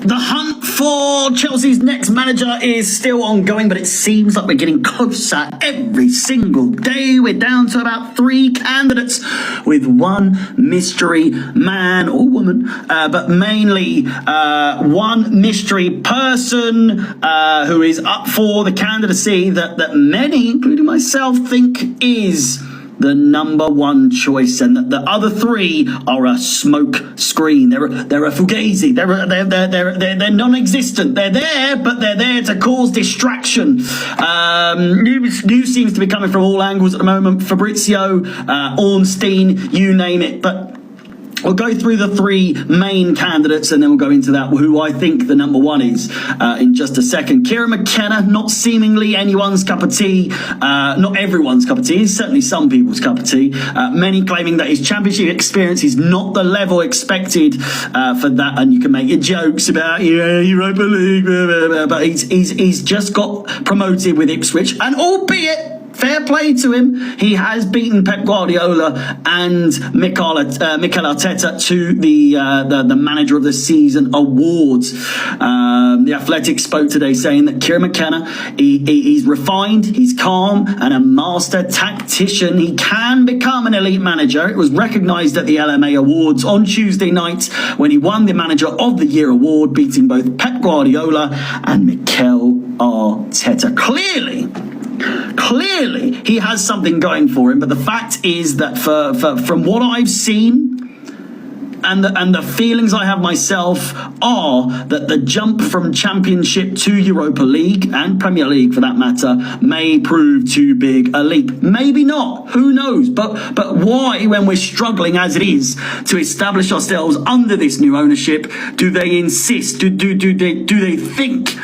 The hunt for Chelsea's next manager is still ongoing, but it seems like we're getting closer every single day. We're down to about 3 candidates, with one mystery man or woman, but mainly one mystery person who is up for the candidacy that many, including myself, think is the number one choice, and that the other 3 are a smoke screen. They're a fugazi. They're non-existent. They're there, but they're there to cause distraction. News seems to be coming from all angles at the moment. Fabrizio, Ornstein, you name it. But we'll go through the 3 main candidates, and then we'll go into that, who I think the number 1 is, in just a second. Kieran McKenna, not seemingly anyone's cup of tea, not everyone's cup of tea, certainly some people's cup of tea. Many claiming that his championship experience is not the level expected for that, and you can make your jokes about Europa League, but he's just got promoted with Ipswich, and albeit fair play to him, he has beaten Pep Guardiola and Mikel Arteta to the Manager of the Season awards. The Athletic spoke today saying that Kieran McKenna, he's refined, he's calm, and a master tactician. He can become an elite manager. It was recognised at the LMA Awards on Tuesday night when he won the Manager of the Year award, beating both Pep Guardiola and Mikel Arteta. Clearly, he has something going for him, but the fact is that from what I've seen and the feelings I have myself are that the jump from Championship to Europa League, and Premier League for that matter, may prove too big a leap. Maybe not, who knows? But why, when we're struggling as it is to establish ourselves under this new ownership, do they insist? Do they think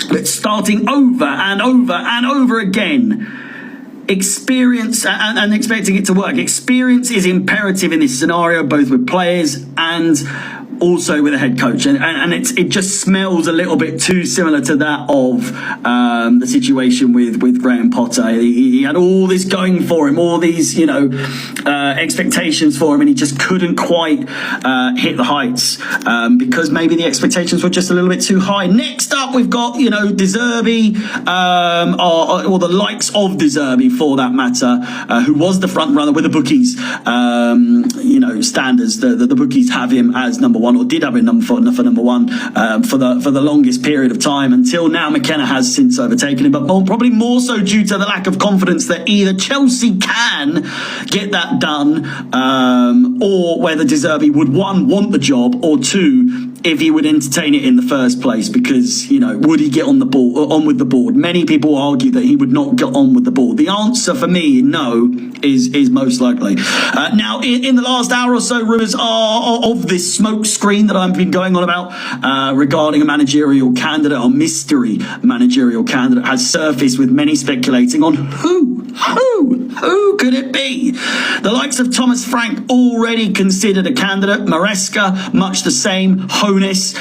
that starting over and over and over again, experience and expecting it to work? Experience is imperative in this scenario, both with players and also with a head coach, and it just smells a little bit too similar to that of the situation with Graham Potter. He had all this going for him, all these expectations for him, and he just couldn't quite hit the heights because maybe the expectations were just a little bit too high. Next up, we've got De Zerbi, or the likes of De Zerbi for that matter, who was the front runner with the bookies. Standards. The bookies have him as number 1, or did have him for number 1 for the longest period of time until now. McKenna has since overtaken him, but probably more so due to the lack of confidence that either Chelsea can get that done, or whether De Zerbi would, 1, want the job, or 2, if he would entertain it in the first place, because would he get on with the board? Many people argue that he would not get on with the board. The answer for me, no, is most likely. Now, in the last hour or so, rumours are of this smoke screen that I've been going on about regarding a managerial candidate, or mystery managerial candidate, has surfaced, with many speculating on who could it be? The likes of Thomas Frank already considered a candidate. Maresca, much the same. Honus,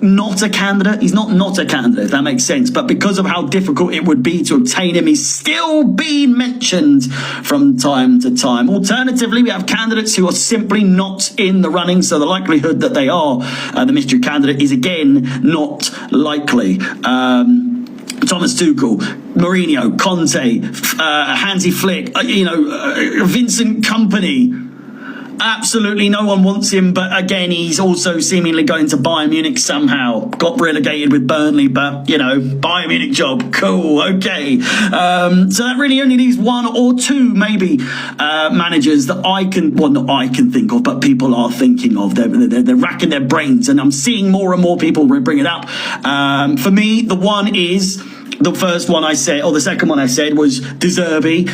not a candidate. He's not a candidate, if that makes sense. But because of how difficult it would be to obtain him, he's still being mentioned from time to time. Alternatively, we have candidates who are simply not in the running, so the likelihood that they are the mystery candidate is again not likely. Thomas Tuchel, Mourinho, Conte, Hansi Flick, Vincent Kompany. Absolutely no one wants him, but again, he's also seemingly going to Bayern Munich somehow. Got relegated with Burnley, but, Bayern Munich job, cool, okay. So that really only leaves 1 or 2, maybe, managers that not I can think of, but people are thinking of. They're racking their brains, and I'm seeing more and more people bring it up. For me, the one is... The first one I said, or the second one I said, was De Zerbi,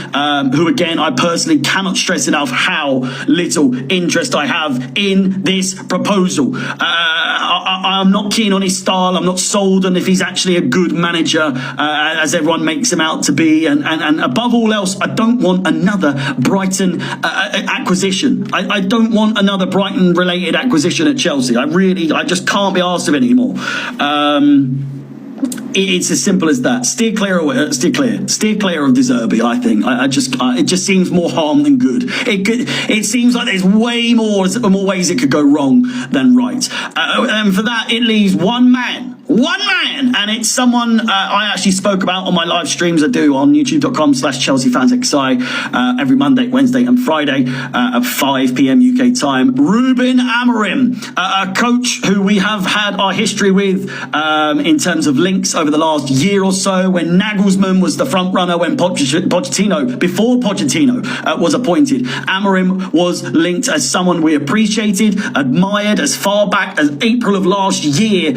who again, I personally cannot stress enough how little interest I have in this proposal. I'm not keen on his style. I'm not sold on if he's actually a good manager, as everyone makes him out to be. And above all else, I don't want another Brighton acquisition. I don't want another Brighton-related acquisition at Chelsea. I just can't be arsed of it anymore. It's as simple as that. Steer clear of De Zerbi. I think. It just seems more harm than good. It seems like there's way more ways it could go wrong than right. And for that, it leaves one man, and it's someone I actually spoke about on my live streams I do on youtube.com/ChelseaFansXI every Monday, Wednesday, and Friday at 5 p.m. UK time. Ruben Amorim, a coach who we have had our history with in terms of links over the last year or so, when Nagelsmann was the front runner, when before Pochettino was appointed. Amorim was linked as someone we appreciated, admired as far back as April of last year,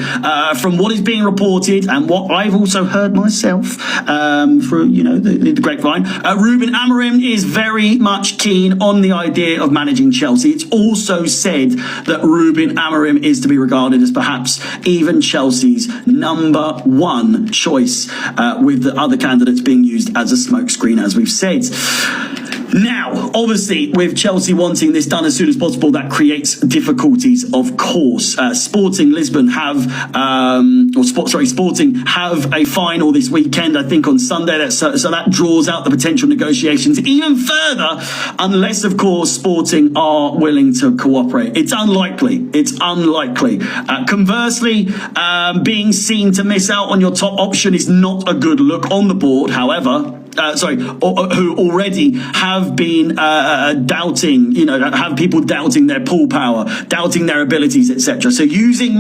from what is being reported and what I've also heard myself through the grapevine. Ruben Amorim is very much keen on the idea of managing Chelsea. It's also said that Ruben Amorim is to be regarded as perhaps even Chelsea's number one choice, with the other candidates being used as a smokescreen, as we've said. Now, obviously, with Chelsea wanting this done as soon as possible, that creates difficulties, of course. Sporting Lisbon Sporting have a final this weekend, I think on Sunday. So that draws out the potential negotiations even further, unless, of course, Sporting are willing to cooperate. It's unlikely. Conversely, being seen to miss out on your top option is not a good look on the board, however. Who already have been doubting, have people doubting their pull power, doubting their abilities, etc. So using